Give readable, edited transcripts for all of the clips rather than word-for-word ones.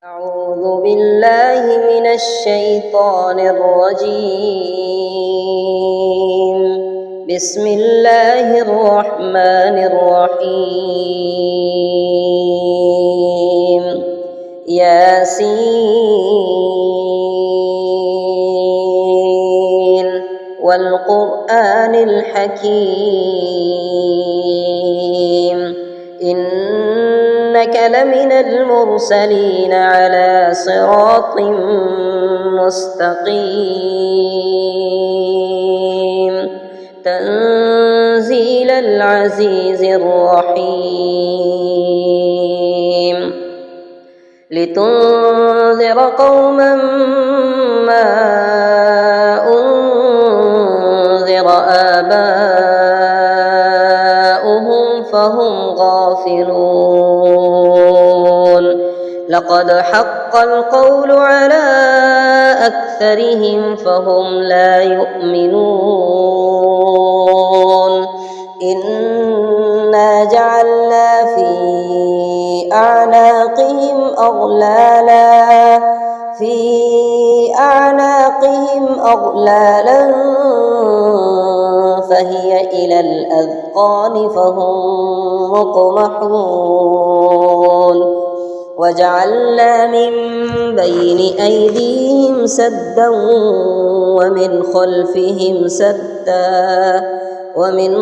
أعوذ بالله من الشيطان الرجيم. بسم الله الرحمن الرحيم. ياسين والقرآن الحكيم إنك لمن المرسلين على صراط مستقيم تنزيل العزيز الرحيم لتنذر قوما ما أنذر آباؤهم فهم غافلون لقد حق القول على أكثرهم فهم لا يؤمنون إنا جعلنا في أعناقهم أغلالا فهي إلى الأذقان فهم مقمحون وجعلنا من بين أيديهم سدا ومن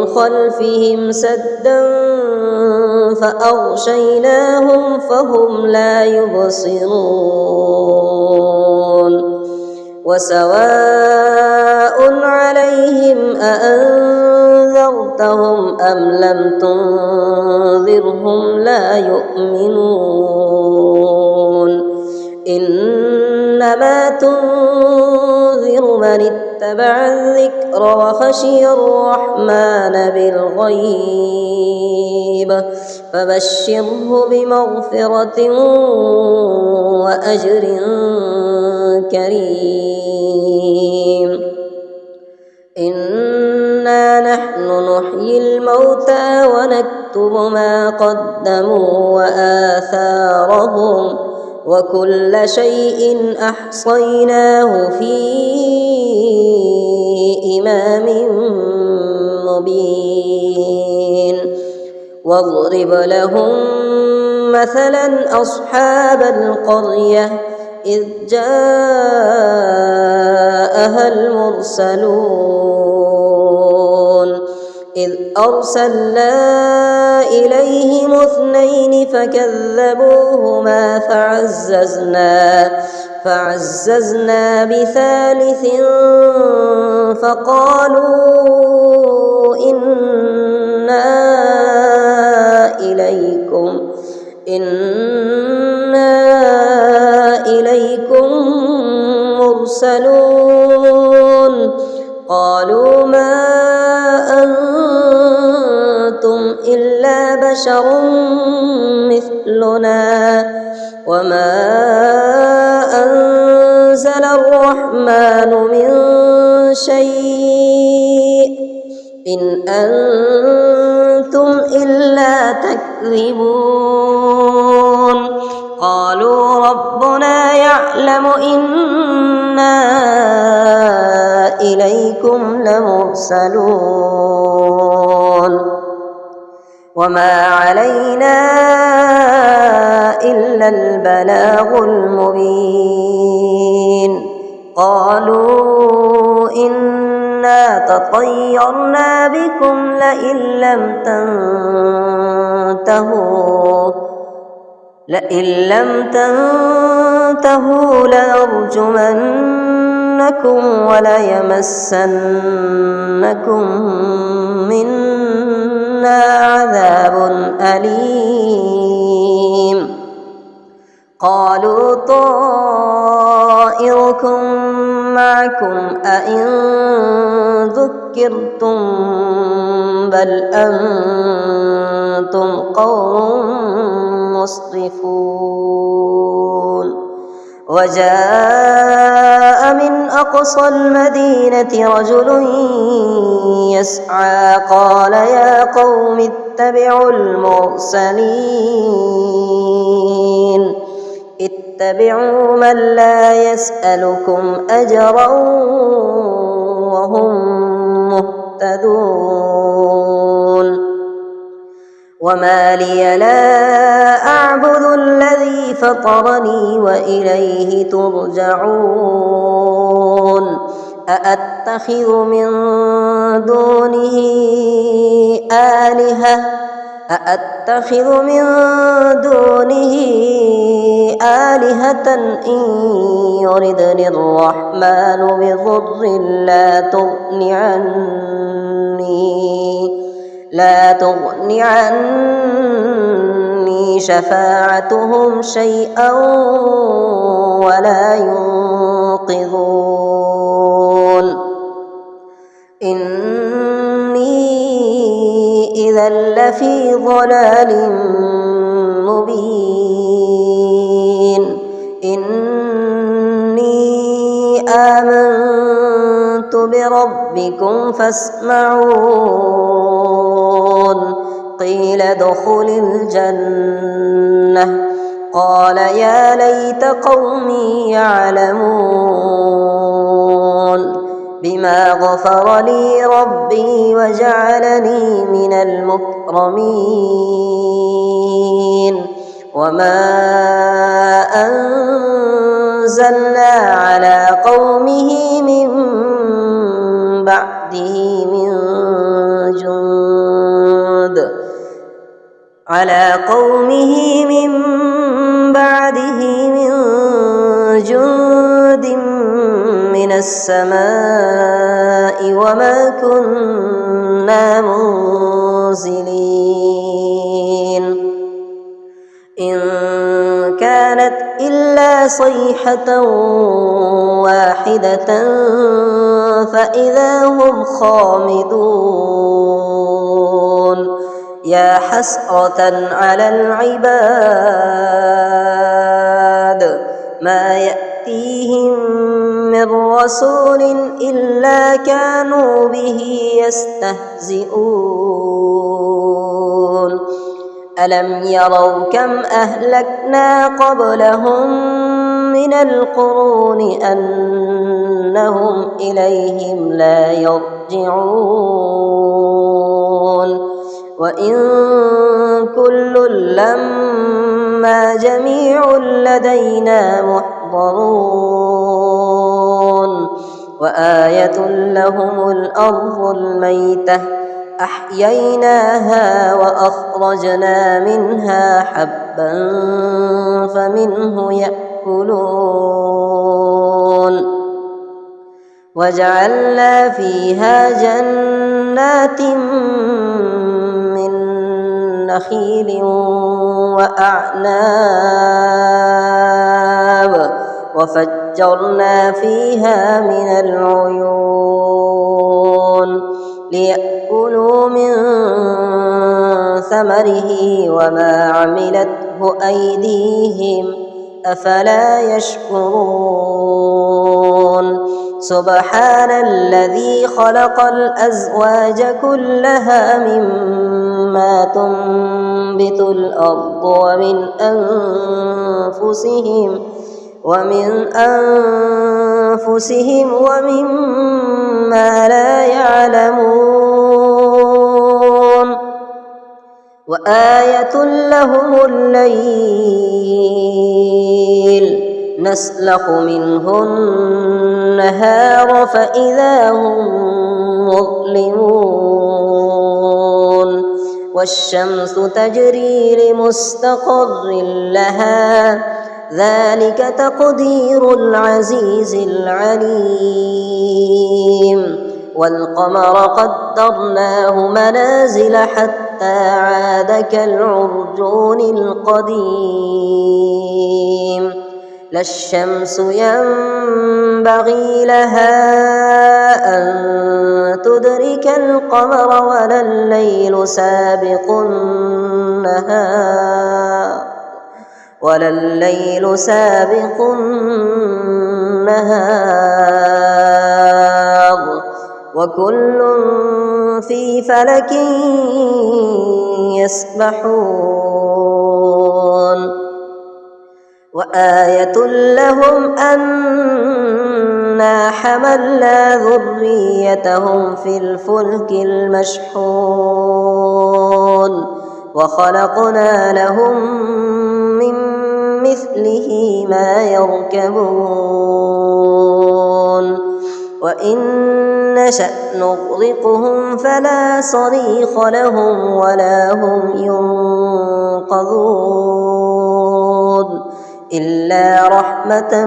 خلفهم سدا فأغشيناهم فهم لا يبصرون وسواء عليهم أأنذرتهم أم لم تنذرهم لا يؤمنون إنما تنذر من اتبع الذكر وخشي الرحمن بالغيب فبشره بمغفرة وأجر كريم إنا نحن نحيي الموتى ونكتب ما قدموا وآثارهم وكل شيء أحصيناه في إمام مبين واضرب لهم مثلا أصحاب القرية إذ جاءها المرسلون إذ أرسلنا إليهم 2 فكذبوهما فعززنا ب3 فقالوا إنا إليكم مرسلون قالوا ما أنتم إلا بشر مثلنا وما أنزل الرحمن من شيء إن أنتم إلا تكذبون قالوا ربنا يعلم إنا إليكم لمرسلون وما علينا إلا البلاغ المبين قالوا إنا تطيرنا بكم لئن لم تنتهوا لنرجمنكم وليمسنكم منا عذاب أليم قالوا طائركم معكم أئن ذكرتم بل أنتم قوم مسرفون وجاء من أقصى المدينة رجل يسعى قال يا قوم اتبعوا المرسلين اتبعوا من لا يسألكم أجرا وهم مهتدون وما لي لا أعبد الذي فطرني وإليه ترجعون أأتخذ من دونه آلهة إن يردني الرحمن بضر لا تغن عني شفاعتهم شيئا ولا ينقذون إني إذا لفي ضلال مبين إني آمنت بربكم فاسمعون قيل ادخل الجنة قال يا ليت قومي يعلمون بما غفر لي ربي وجعلني من المكرمين وما أنزلنا على قومه من بعده من جند من السماء وما كنا منزلين إن كانت إلا صيحة واحدة فإذا هم خامدون يا حسرة على العباد ما يأتيهم من رسول إلا كانوا به يستهزئون ألم يروا كم أهلكنا قبلهم من القرون أنهم إليهم لا يرجعون وإن كل لما جميع لدينا محضرون وآية لهم الأرض الميتة أحييناها وأخرجنا منها حبا فمنه يأكلون وجعلنا فيها جنات من نخيل وأعناب وفجرنا فيها من العيون ليأكلوا من ثمره وما عملته أيديهم أفلا يشكرون سبحان الذي خلق الأزواج كلها مما تنبت الأرض ومن أنفسهم ومما لا يعلمون وآية لهم الليل نسلخ منه النهار فإذا هم مظلمون والشمس تجري لمستقر لها ذلك تقدير العزيز العليم والقمر قدرناه منازل حتى عاد كالعرجون القديم لا الشمس ينبغي لها أن تدرك القمر ولا الليل سابق النهار وكل في فلك يسبحون وآية لهم أنا حملنا ذريتهم في الفلك المشحون وخلقنا لهم من مثله ما يركبون وإن نشأ نغرقهم فلا صريخ لهم ولا هم ينقذون إلا رحمة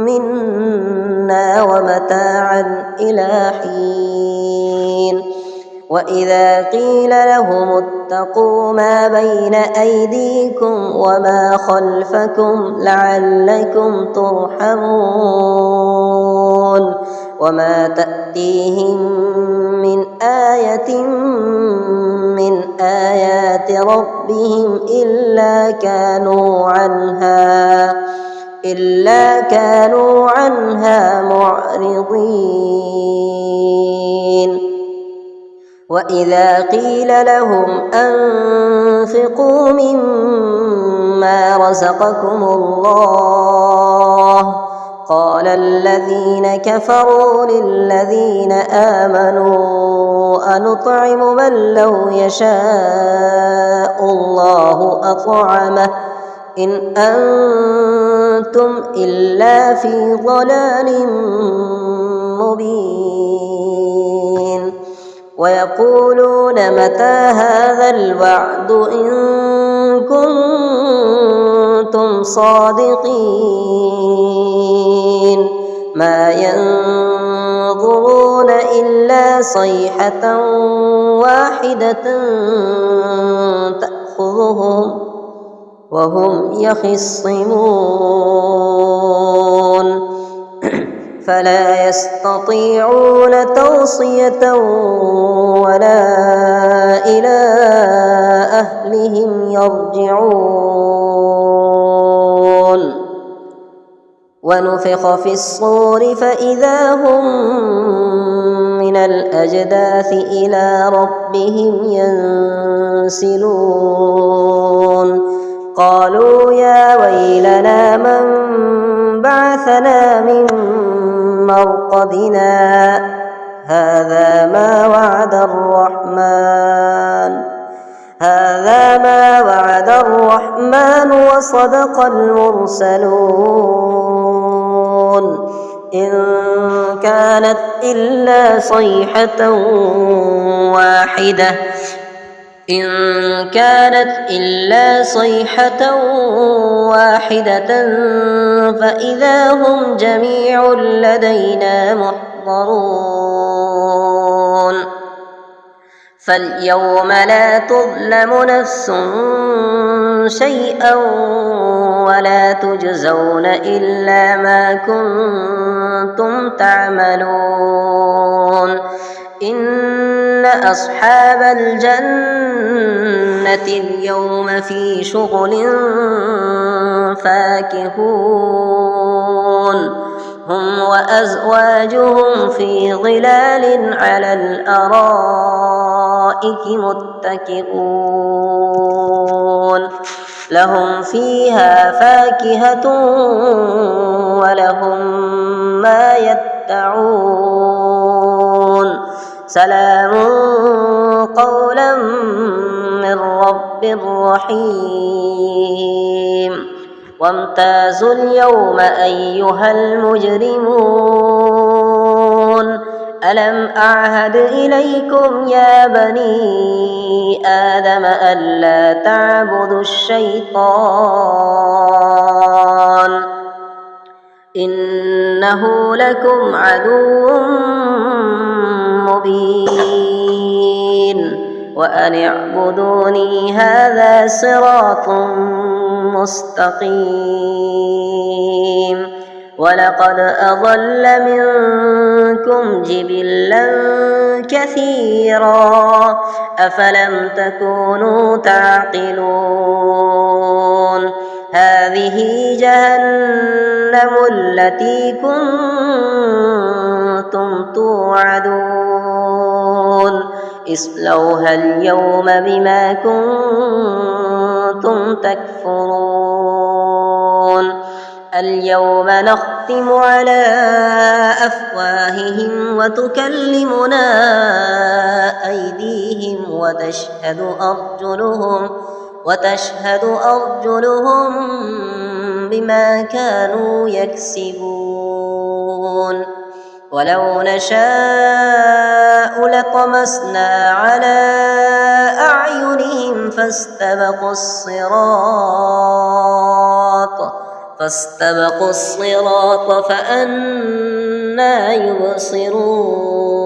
منا ومتاعا إلى حين وإذا قيل لهم اتقوا ما بين أيديكم وما خلفكم لعلكم ترحمون وما تأتيهم من آية من آيات ربهم إلا كانوا عنها معرضين وإذا قيل لهم أنفقوا مما رزقكم الله قال الذين كفروا للذين آمنوا أنطعم من لو يشاء الله أطعمه إن أنتم إلا في ضلال مبين ويقولون متى هذا الوعد إن كنتم صادقين ما ينظرون إلا صيحة واحدة تأخذهم وهم يخصمون فلا يستطيعون توصية ولا إلى أهلهم يرجعون ونفخ في الصور فإذا هم من الأجداث إلى ربهم ينسلون قالوا يا ويلنا من بعثنا من مرقدنا هذا ما وعد الرحمن وصدق المرسلون إن كانت إلا صيحة واحدة فإذا هم جميع لدينا محضرون فاليوم لا تظلم نفس شيئا ولا تجزون إلا ما كنتم تعملون إن أصحاب الجنة اليوم في شغل فاكهون هم وأزواجهم في ظلال على الأرائك متكئون لهم فيها فاكهة ولهم ما يدعون سلام قولا من رب رحيم وامتازوا اليوم أيها المجرمون ألم أعهد إليكم يا بني آدم ألا تعبدوا الشيطان إنه لكم عدو مبين وأن اعبدوني هذا صراط مستقيم ولقد أضل منكم جبلا كثيرا أفلم تكونوا تعقلون هذه جهنم التي كنتم توعدون اصلوها اليوم بما كنتم تكفرون اليوم نختم على أفواههم وتكلمنا أيديهم وتشهد أرجلهم بما كانوا يكسبون ولو نشاء لطمسنا على أعينهم فاستبقوا الصراط فأنى يبصرون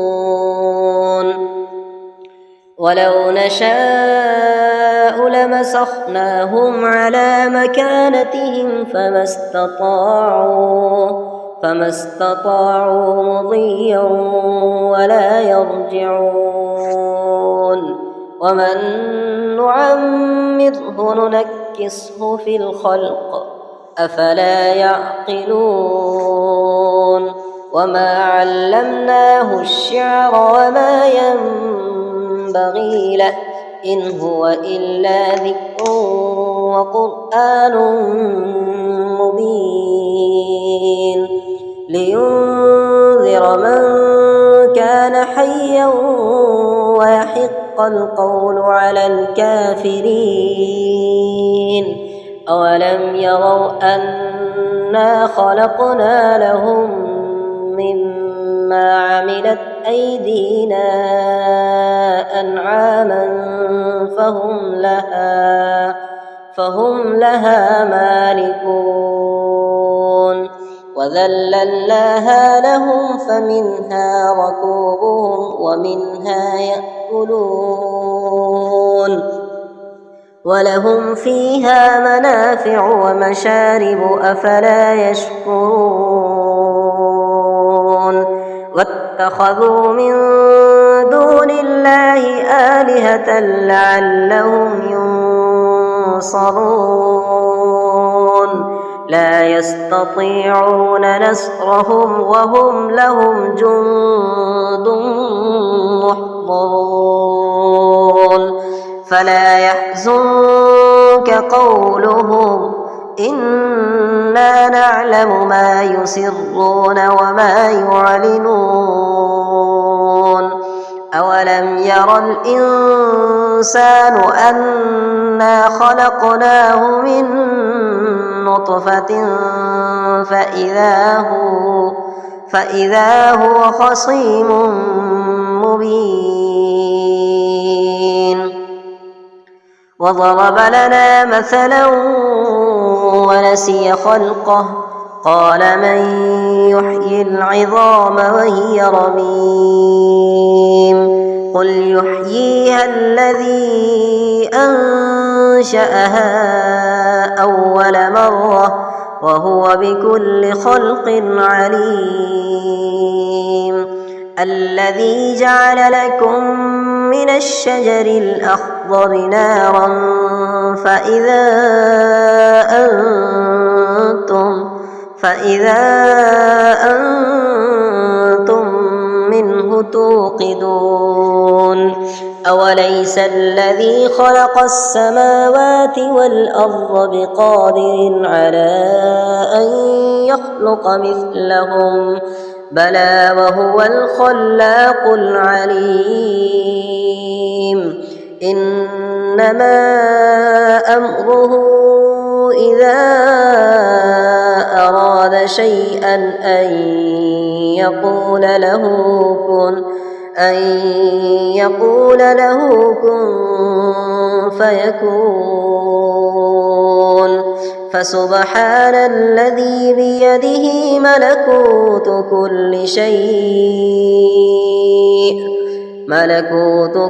ولو نشاء لمسخناهم على مكانتهم فما استطاعوا مضيا ولا يرجعون ومن نعمره ننكسه في الخلق أفلا يعقلون وما علمناه الشعر وما ينبغي له إن هو إلا ذكر وقرآن مبين لينذر من كان حيا ويحق القول على الكافرين أولم يروا أنا خلقنا لهم مما عملت أيدينا أنعاما فهم لها مالكون وذللناها لهم فمنها ركوبهم ومنها يأكلون ولهم فيها منافع ومشارب أفلا يشكرون واتخذوا من دون الله آلهة لعلهم ينصرون لا يستطيعون نصرهم وهم لهم جند محضرون فلا يحزنك قولهم إنا نعلم ما يسرون وما يعلنون أولم ير الإنسان أنا خلقناه من نطفة فإذا هو خصيم مبين وضرب لنا مثلا ونسي خلقه قال من يحيي العظام وهي رميم قل يحييها الذي أنشأها أول مرة وهو بكل خلق عليم الذي جعل لكم من الشجر الأخضر نارا فإذا أنتم منه توقدون أوليس الذي خلق السماوات والأرض بقادر على أن يخلق مثلهم بلى وهو الخلاق العليم إنما أمره إذا أراد شيئا أن يقول له كن فيكون فسبحان الذي بيده ملكوت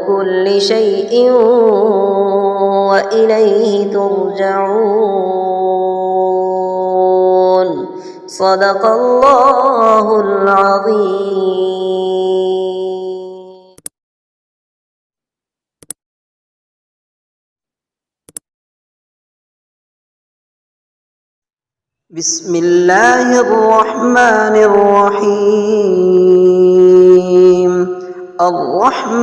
كل شيء وإليه ترجعون صدق الله العظيم. بسم الله الرحمن الرحيم. الرحمن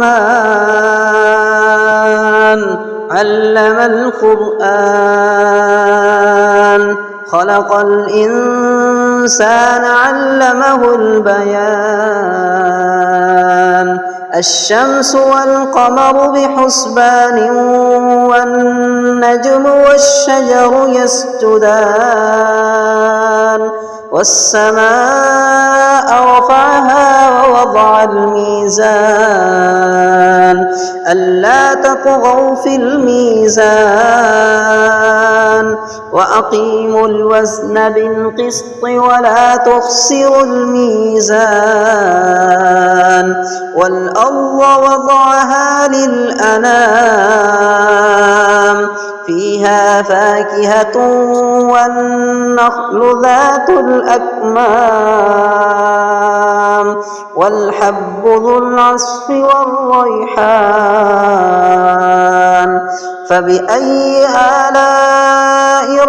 علم القرآن خلق الإنسان علمه البيان الشمس والقمر بحسبان والنجم والشجر يسجدان والسماء رفعها ووضع الميزان ألا تطغوا في الميزان وأقيموا الوزن بالقسط ولا تخسروا الميزان والأرض وضعها للأنام فيها فاكهة والنخل ذات الأكمام والحب ذو العصف والريحان فبأي آلاء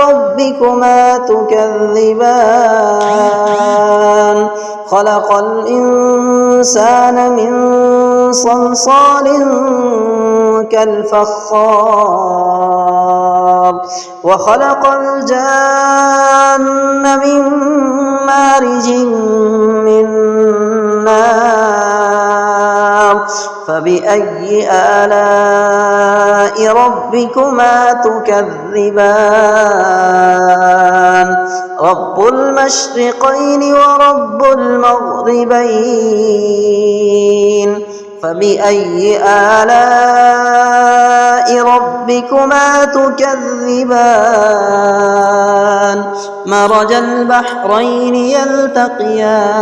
ربكما تكذبان خلق الإنسان من صلصال كالفخار وخلق الجان من مارج من نار فبأي آلاء ربكما تكذبان رب المشرقين ورب المغربين فبأي آلاء ربكما تكذبان مرج البحرين يلتقيان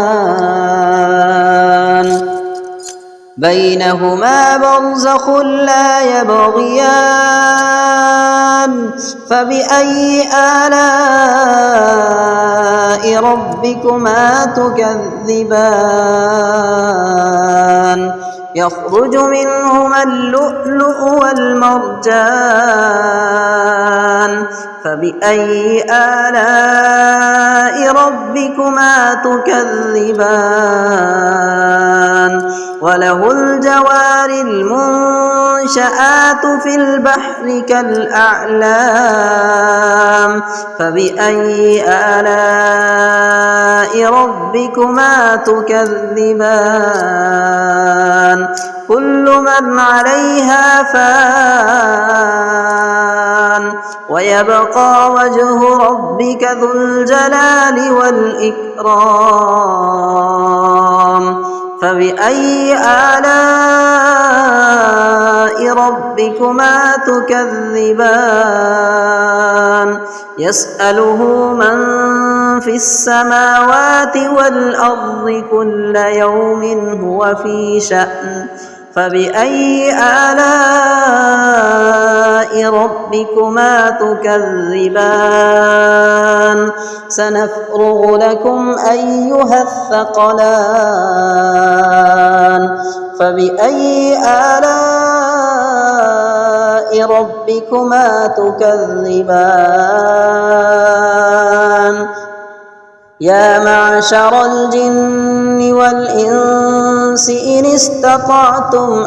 بينهما برزخ لا يبغيان فبأي آلاء ربكما تكذبان يخرج منهما اللؤلؤ والمرجان فبأي آلاء ربكما تكذبان وله الجوار المنشآت في البحر كالأعلام فبأي آلاء ربكما تكذبان كل من عليها فان ويبقى وجه ربك ذو الجلال والإكرام فبأي آلاء ربكما تكذبان يسأله من في السماوات والأرض كل يوم هو في شأن فبأي آلاء ربكما تكذبان سنفرغ لكم أيها الثقلان فبأي آلاء ربكما تكذبان يا معشر الجن والإنس إن استطعتم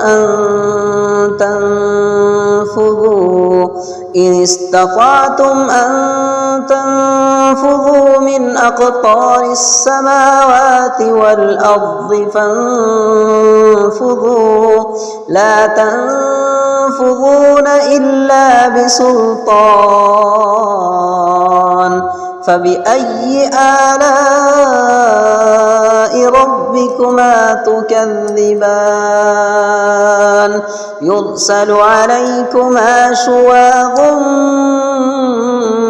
أن تنفذوا من أقطار السماوات والأرض فانفذوا لا تنفذون إلا بسلطان فبأي آلاء ربكما تكذبان يرسل عليكما شواظ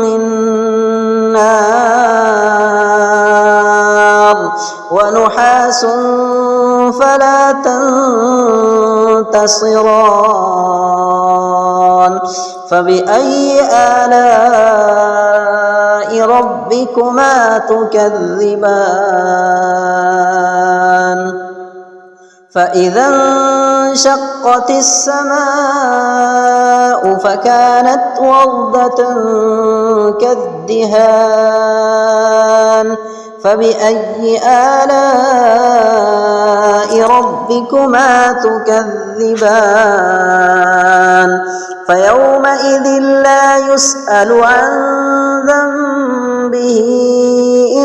من نار ونحاس فلا تنتصران فبأي آلاء ربكما تكذبان فإذا انشقت السماء فكانت وردة كالدهان فبأي آلاء ربكما تكذبان فيومئذ لا يسأل عن ذنبه به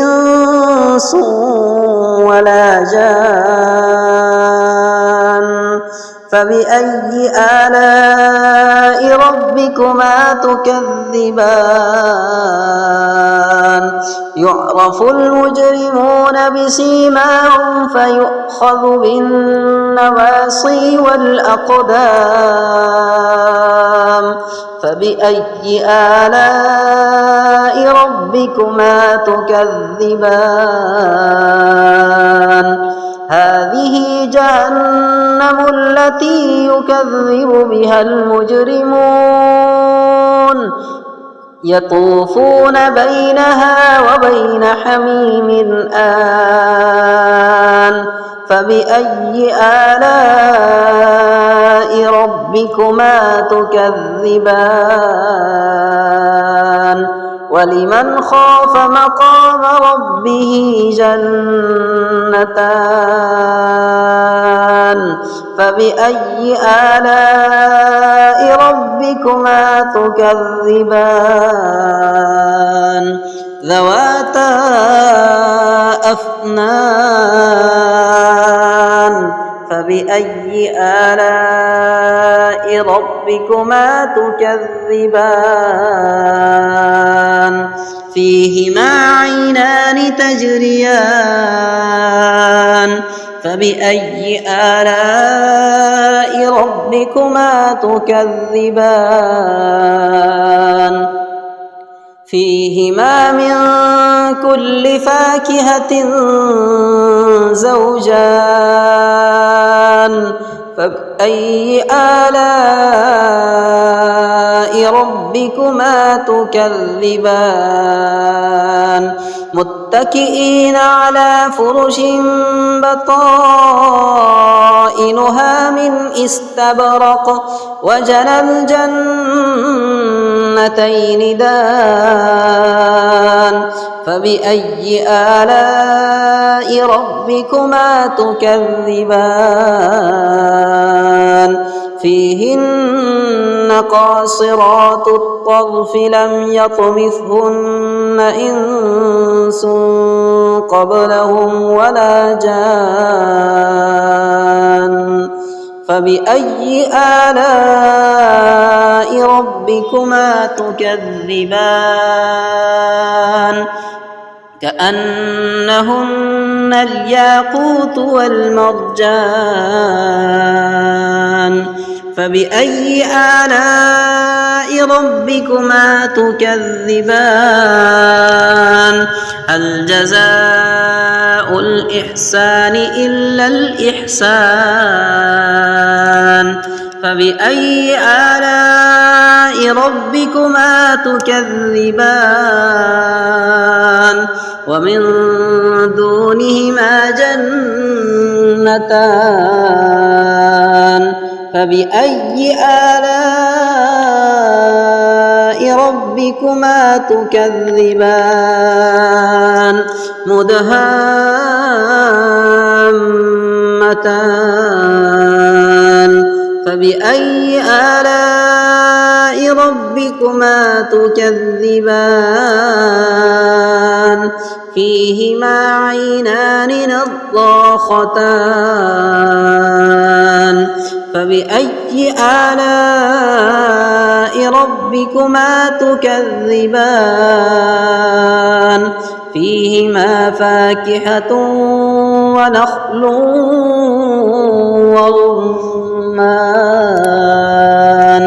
إنس ولا جان فبأي آلاء ربكما تكذبان يعرف المجرمون بسيماهم فيؤخذ بالنواصي والأقدام فبأي آلاء ربكما تكذبان هذه جهنم التي يكذب بها المجرمون يطوفون بينها وبين حميم آن فبأي آلاء ربكما تكذبان ولمن خاف مقام ربه جنتان فبأي آلاء ربكما تكذبان ذواتا أفنان فبأي آلاء ربكما تكذبان فيهما عينان تجريان فبأي آلاء ربكما تكذبان فيهما من كل فاكهة زوجان فبأي آلاء ربكما تكذبان متكئين على فرش بطائنها من استبرق وجنى الجنتين دان فبأي آلاء ربكما تكذبان فيهن قاصرات الطرف لم يطمثهن إنس قبلهم ولا جان فبأي آلاء ربكما تكذبان كأنهن الياقوت والمرجان فبأي آلاء ربكما تكذبان هل جزاء الإحسان إلا الإحسان فبأي آلاء ربكما تكذبان ومن دونهما جنتان فبأي آلاء ربكما تكذبان مدهامتان فبأي آلاء ربكما تكذبان فيهما عينان نضاختان فبأي آلاء ربكما تكذبان فيهما فاكهة ونخل ورمان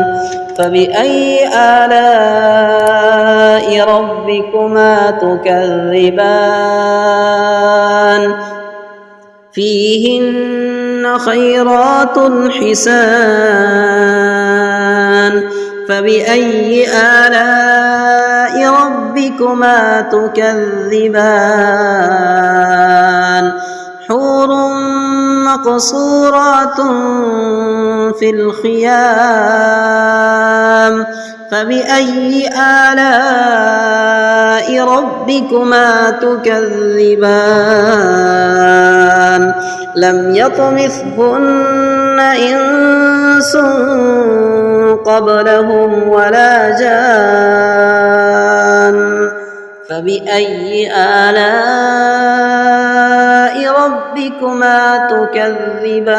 فبأي آلاء ربكما تكذبان فيهن خيرات حسان فبأي آلاء ربكما تكذبان حور مقصورات في الخيام فبأي آلاء ربكما تكذبان لم يطمثهن إنس قبلهم ولا جان فبأي آلاء ربكما تكذبان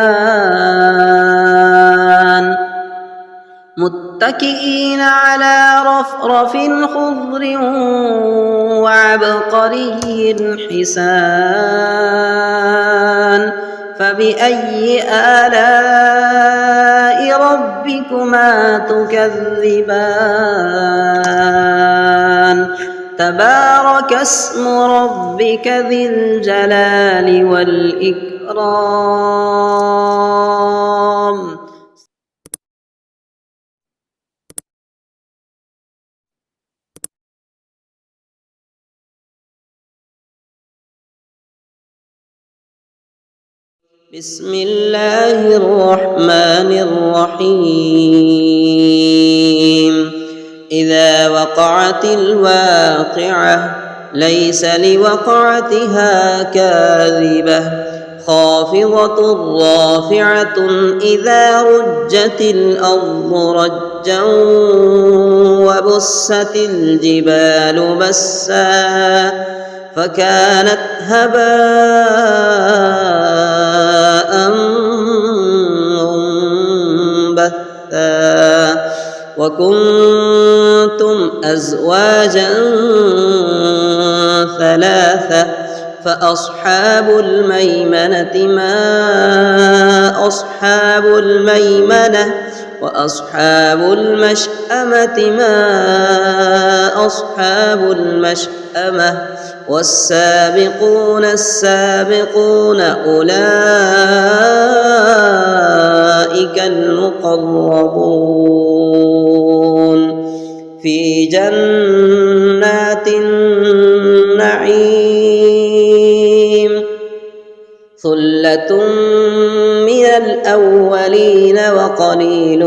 متكئين على رفرف خضر وعبقري حسان فبأي آلاء ربكما تكذبان تبارك اسم ربك ذي الجلال والإكرام. بسم الله الرحمن الرحيم إذا وقعت الواقعة ليس لوقعتها كاذبة خافضة رافعة إذا رجت الأرض رجا وبست الجبال بسا فكانت هباء منبثا وكنتم أزواجا ثلاثة فأصحاب الميمنة ما أصحاب الميمنة وأصحاب المشأمة ما أصحاب المشأمة والسابقون السابقون أولئك المقربون في جنات النعيم ثلة من الأولين وقليل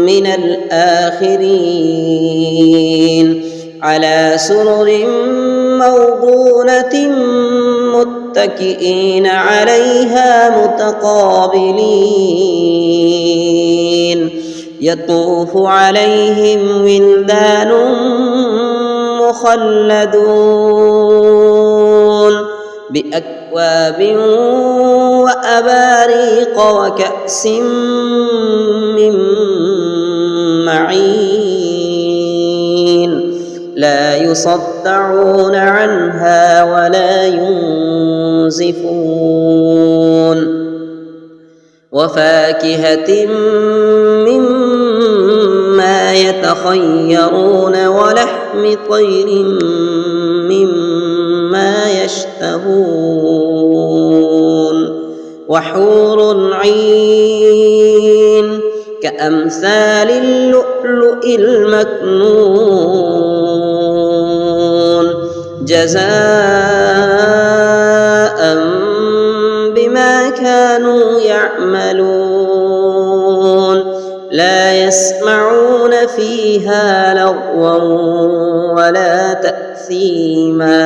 من الآخرين على سرر موضونة متكئين عليها متقابلين يطوف عليهم ولدان مخلدون بأكواب وأباريق وكأس من معين لا يصدعون عنها ولا ينزفون وفاكهة مما يتخيرون ولحم طير مما يشتهون وحور عين كأمثال اللؤلؤ المكنون جزاء بما كانوا يعملون لا يسمعون فيها لغوا ولا تأثيما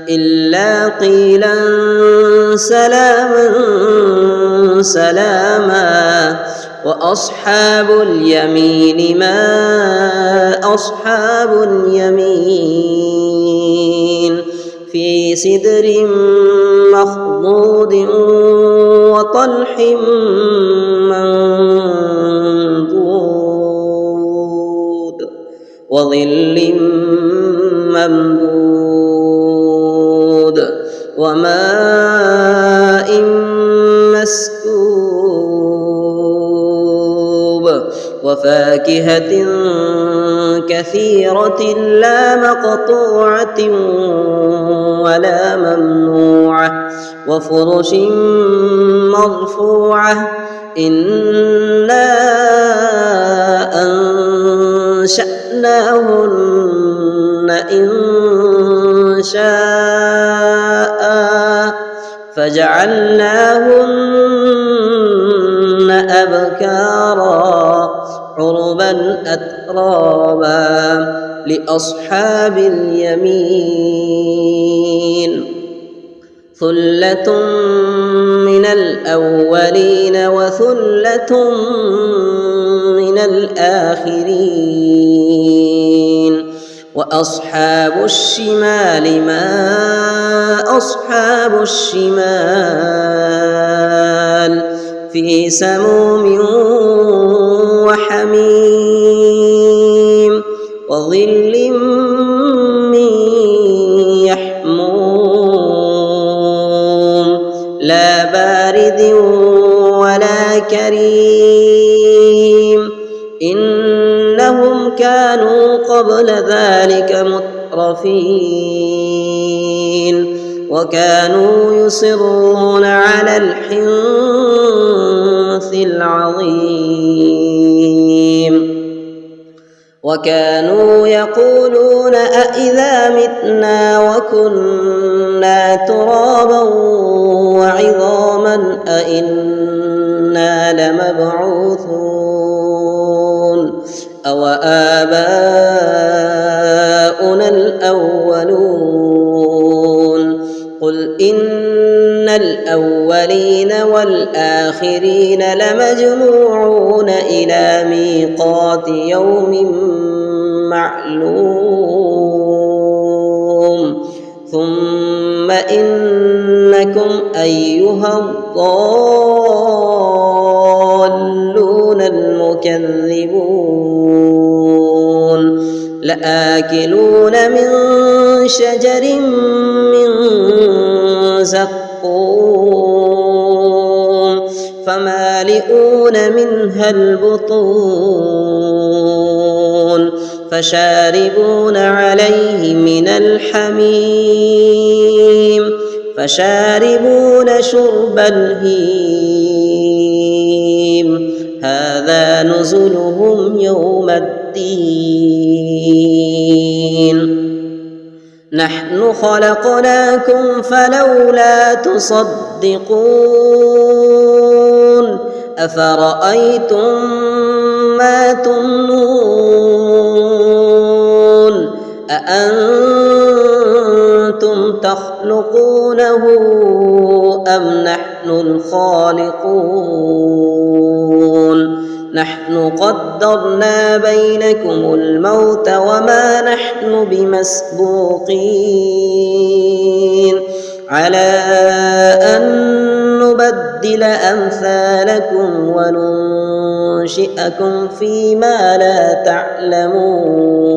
إلا قيلا سلاما سلاما وأصحاب اليمين ما أصحاب اليمين في سدر مخضود وطلح منضود وظل ممدود وماء مسكوب وفاكهة كثيرة لا مقطوعة ولا ممنوعة وفرش مرفوعة إنا أنشأناهن إن شاء فجعلناهن أبكارا عربا أترابا لأصحاب اليمين ثلة من الأولين وثلة من الآخرين وأصحاب الشمال ما أصحاب الشمال في سموم وحميم وظل من يحموم لا بارد ولا كريم إنهم كانوا قبل ذلك مترفين وكانوا يصرون على الحنث العظيم وكانوا يقولون أإذا متنا وكنا ترابا وعظاما أإنا لمبعوثون أو آباؤنا الأولون قل إن الأولين والآخرين لمجموعون إلى ميقات يوم معلوم ثم إنكم أيها الضالون المكذبون لآكلون من شجر من زقوم فمالئون منها البطون فشاربون عليه من الحميم فشاربون شرب الهيم هذا نزلهم يوم الدين نحن خلقناكم فلولا تصدقون أفرأيتم ما تمنون أأنتم تخلقونه أم نحن الخالقون نحن قدرنا بينكم الموت وما نحن بمسبوقين على أن نبدل أمثالكم وننشئكم فيما لا تعلمون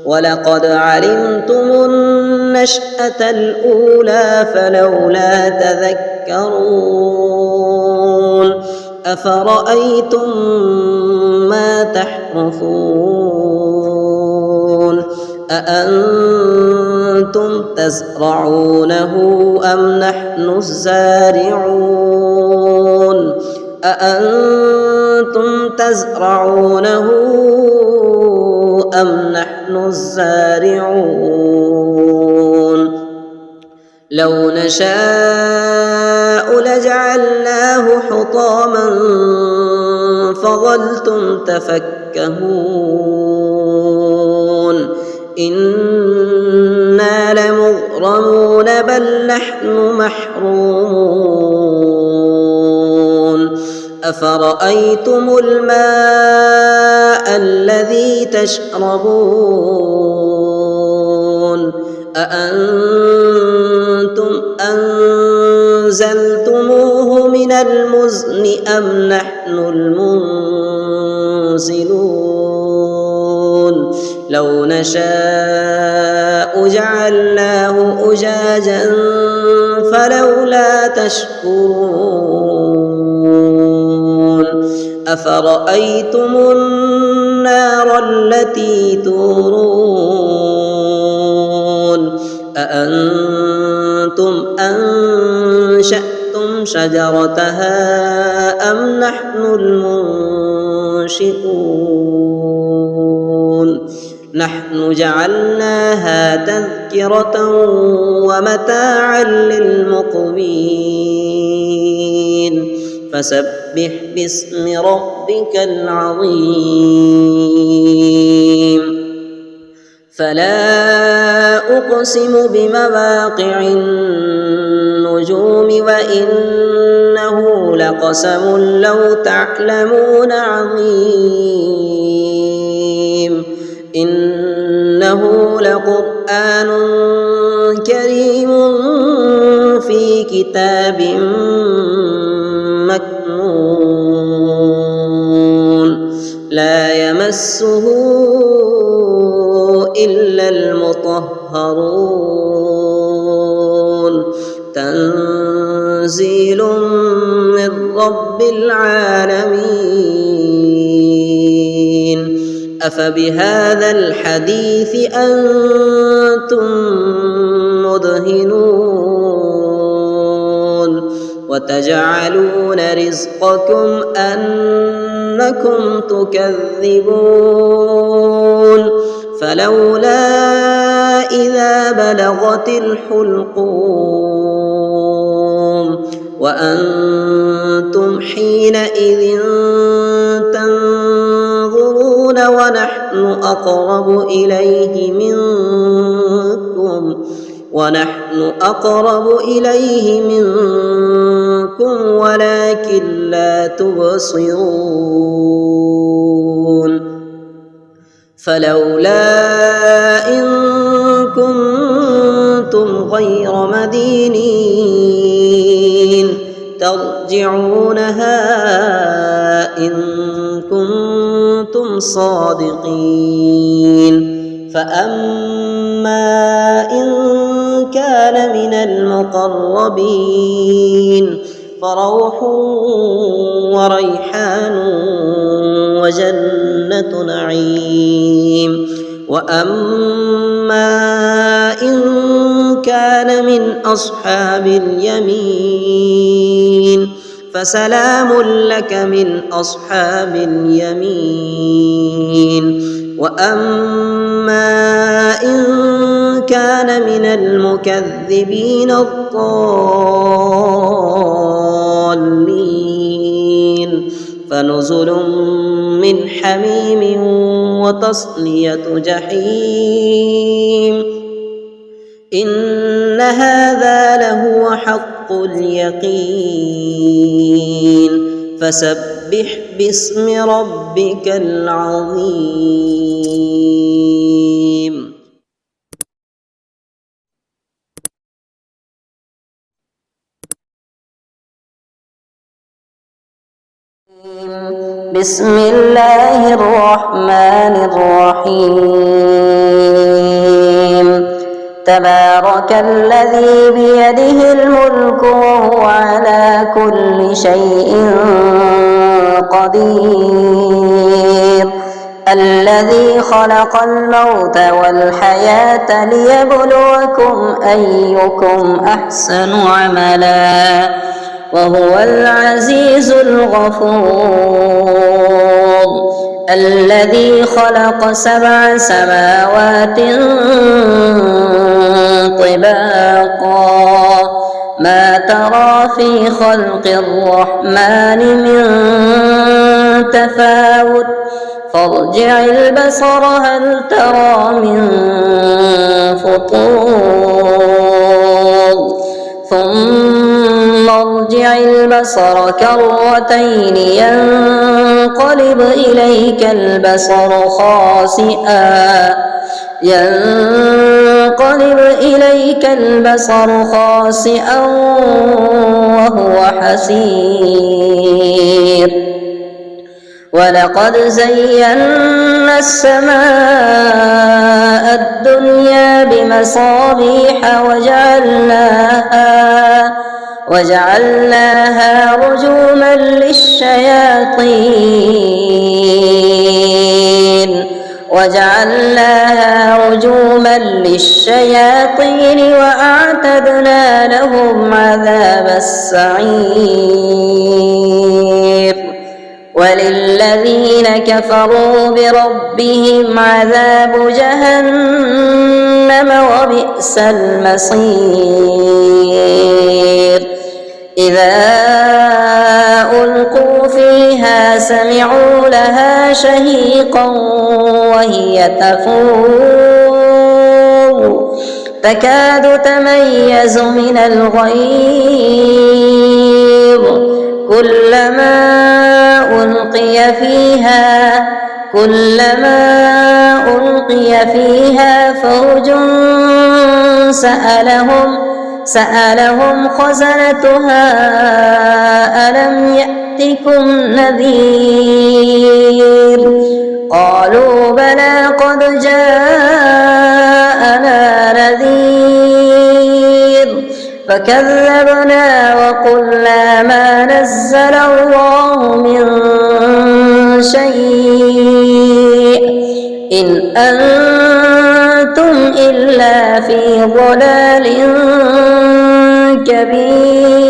ولقد علمتم النشأة الأولى فلولا تذكرون أفرأيتم ما تحرثون أأنتم تزرعونه أم نحن الزارعون أأنتم تزرعونه أم نحن الزارعون لو نشاء لجعلناه حطاما فظلتم تفكهون إنا لمغرمون بل نحن محرومون أفرأيتم الماء الذي تشربون أأنتم أنزلتموه من المزن أم نحن المنزلون لو نشاء جعلناه أجاجا فلولا تشكرون أفرأيتم النار التي تورون أأنتم أنشأتم شجرتها أم نحن المنشئون نحن جعلناها تذكرة ومتاعا للمقوين فسبح باسم ربك العظيم فلا أقسم بمواقع النجوم وإنه لقسم لو تعلمون عظيم إنه لقرآن كريم في كتاب مكنون لا يمسه إلا المطهرون تنزيل من رب العالمين أفبهذا الحديث أنتم مدهنون وتجعلون رزقكم أنكم تكذبون فلولا إذا بلغت الحلقوم وأنتم حينئذ تنظرون ونحن أقرب إليه منكم ولكن لا تبصرون فلولا إن كنتم غير مدينين ترجعونها إن كنتم صادقين فأما إن كان من المقربين فروح وريحان وجنة نعيم وأما إن كان من أصحاب اليمين فسلام لك من أصحاب اليمين وأما إن كان من المكذبين الضالين فنزل من حميم وتصلية جحيم إن هذا لهو حق اليقين فسبح باسم ربك العظيم. بسم الله الرحمن الرحيم تبارك الذي بيده الملك وهو على كل شيء قدير الذي خلق الموت والحياة ليبلوكم أيكم أحسن عملا وهو العزيز الغفور الذي خلق 7 سماوات طباقا ما ترى في خلق الرحمن من تفاوت فارجع البصر هل ترى من فطور ثم ارجع البصر كرتين ينقلب إليك البصر خاسئا وهو حسير ولقد زينا السماء الدنيا بمصابيح وجعلناها رجوما للشياطين وأعتدنا لهم عذاب السعير وللذين كفروا بربهم عذاب جهنم وبئس المصير إذا ألقوا فيها سمعوا لها شهيقا وهي تفور تكاد تميز من الغيظ كلما كلما ألقي فيها فوج سألهم خزنتها ألم يأتكم نذير قالوا بلى قد جاءنا نذير فكذبنا وقلنا ما نزل الله من شيء إن أنتم إلا في ضلال كبير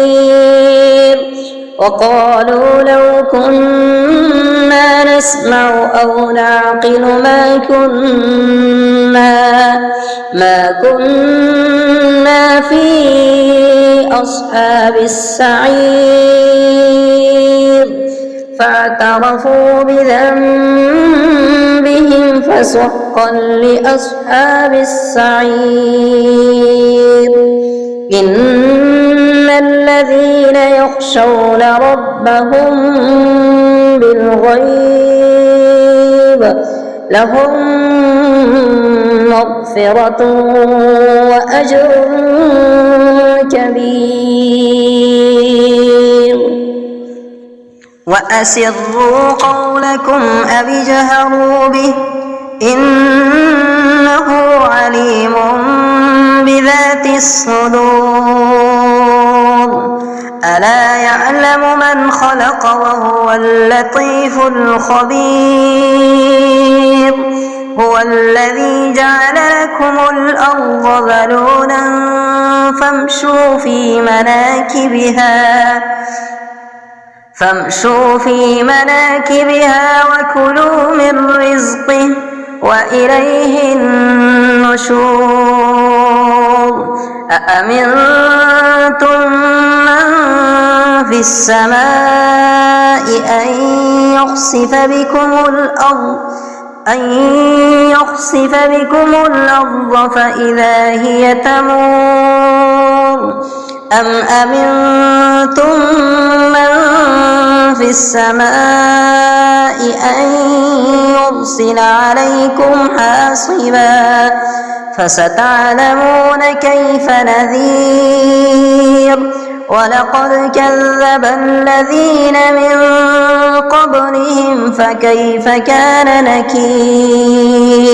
وقالوا لو كنا نسمع أو نعقل ما كنا في أصحاب السعير فاعترفوا بذنبهم فسحقا لأصحاب السعير إن الذين يخشون ربهم بالغيب لهم مغفرة وأجر كبير وأسروا قولكم أو اجهروا به إنه عليم بذات الصدور ألا يعلم من خلق وهو اللطيف الخبير هو الذي جعل لكم الأرض ذلولا فامشوا في مناكبها وكلوا من رزقه وإليه النشور أأمنتم من في السماء أن يخسف بكم الأرض فإذا هي تمور أم أمنتم من في السماء أن يرسل عليكم حاصبا فستعلمون كيف نذير ولقد كذب الذين من قبلهم فكيف كان نكير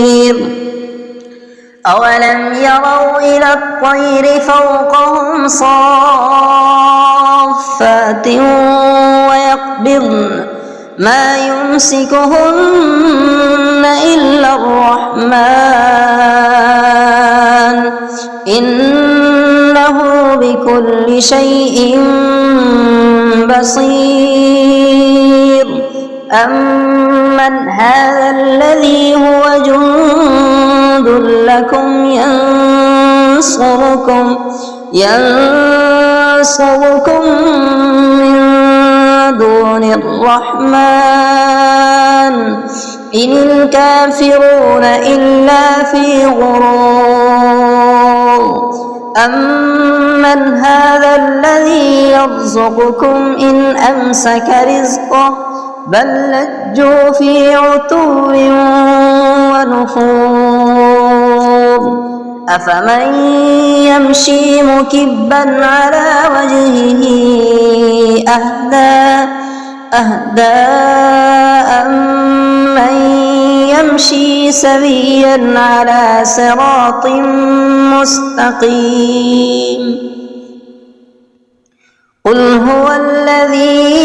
أولم يروا إلى الطير فوقهم صافات ويقبضن ما يمسكهن إلا الرحمن إنه بكل شيء بصير أمن هذا الذي هو جند لكم ينصركم من دون الرحمن إن الكافرون إلا في غرور أمن هذا الذي يرزقكم إن أمسك رزقه بل لجوا في عتو ونفور أفمن يمشي مكبا على وجهه أهدى أمن يمشي سويا على صراط مستقيم قل هو الذي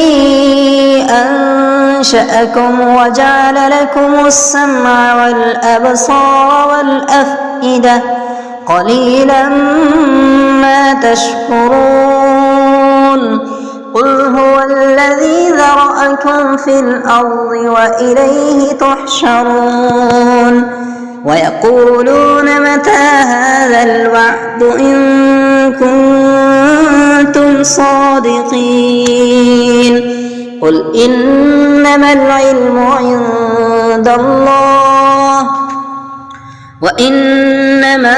أنشأكم وجعل لكم السمع والأبصار والأفئدة قليلا ما تشكرون قل هو الذي ذرأكم في الأرض وإليه تحشرون ويقولون متى هذا الوعد إن كنتم صادقين قل إنما العلم عند الله وإنما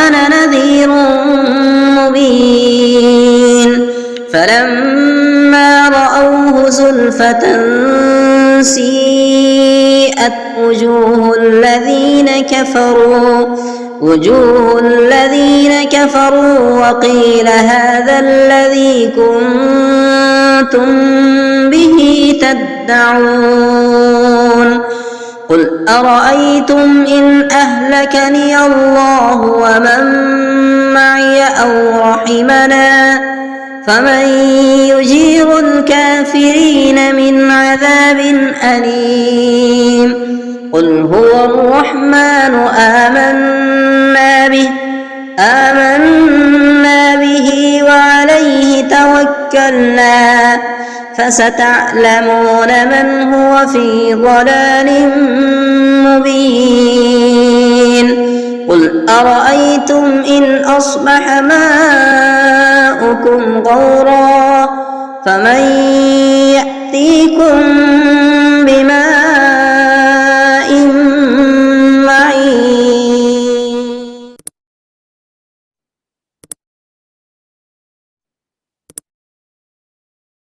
أنا نذير مبين فلما رأوه زلفة سيئت وجوه الذين كفروا وقيل هذا الذي كنتم به تدعون قل أرأيتم إن أهلكني الله ومن معي أو رحمنا فمن يجير الكافرين من عذاب أليم قل هو الرحمن آمنا به وعليه توكلنا فستعلمون من هو في ضلال مبين قل أرأيتم إن أصبح ماؤكم غورا فمن يأتيكم